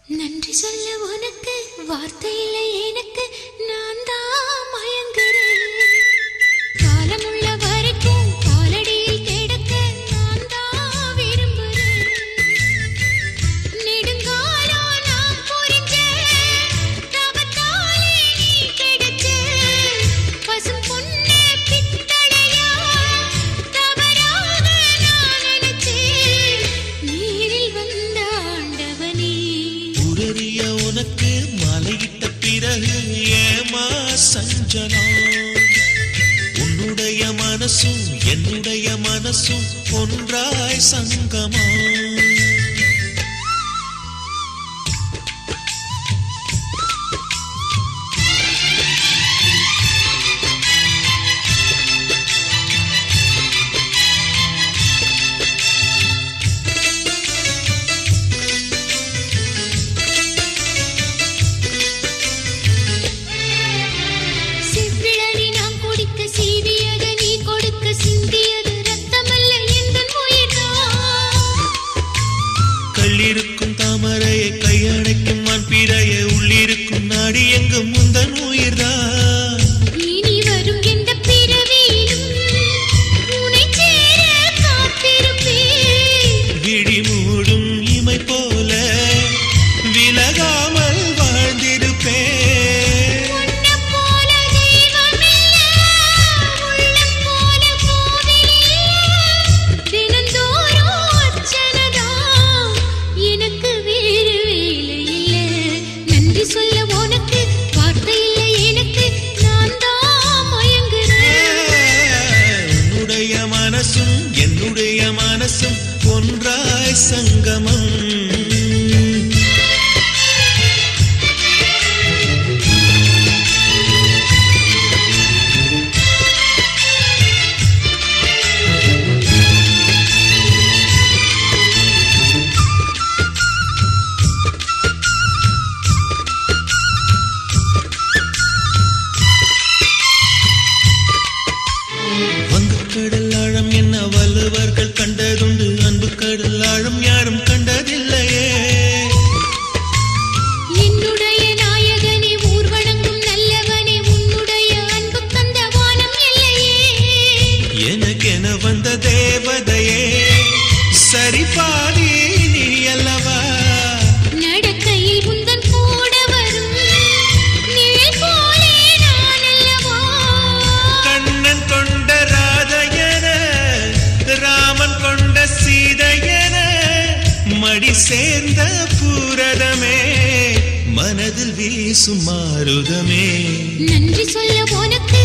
நன்றி சொல்ல உனக்கு வார்த்தை இல்லை எனக்கு, நான் தான் மயங்குறேன். காலமுள்ள வரைக்கும் காலடியில் கிடக்க நான் தான் விரும்புறேன். நெடுங்காலம் நான் புரிஞ்ச தவத்தாலே நீ கிடைச்ச பசும் பொண்ணு பித்தளையா தவறாக நான் நினைச்சேன். நீரில் வந்த ஆண்டவனே உரறிய உனக்கு மலையிட்ட பிறகு ஏமா சஞ்சலம்? உன்னுடைய மனசும் என்னுடைய மனசும் ஒன்றாய் சங்கமா? செவ்விழலி நாம் குடிக்க சீவியது நீ கொடுக்க சிந்தியது ரத்தமல்ல எந்தன் உயிர்தான். கள்ளிருக்கும் தாமரையை கையடைக்கும் மான்பிறையை உள்ளிருக்கும் நாடி எங்கும் முந்தன் உயிர்தான். இனி வரும் எந்த பிறவியிலும் உன்னைச் சேர காத்திருப்பேன். விழி மூடும் இமை போல விலகாமல் வாழ்ந்திருப்பேன். உன்னைப் போல தெய்வமில்ல, உள்ளம் போல கோவிலில்ல. தினந்தோறும் அர்ச்சனைதான், எனக்கு வேறு வேலை இல்லை. நன்றி சொல்ல உனக்கு வார்த்தை இல்லை எனக்கு, நான் தான் மயங்குறேன். உன்னுடைய மனசும் என்னுடைய மனசும் ஒன்றாய் சங்கமம். வங்கக்கடல் ஆழம் என்ன வள்ளுவர்கள் கண்டதுண்டு, அன்பு கடல் ஆழம் யாரும் கண்டதில்லையே. என்னுடைய நாயகனே ஊர்வலங்கும் நல்லவனே, உன்னுடைய அன்பு தந்த வானம் இல்லையே. எனக்கென வந்த தேவதையே சரி பாதி நீ அல்லவா? நடக்கையில் உந்தன் கூட வரும் நிழல் போலே நான் அல்லவா? கண்ணன் கொண்ட ராதையன ராமன் கொண்ட சீதையன மடி சேர்ந்த பூரதமே மனதில் வீசும் மாருதமே. நன்றி சொல்ல உனக்கு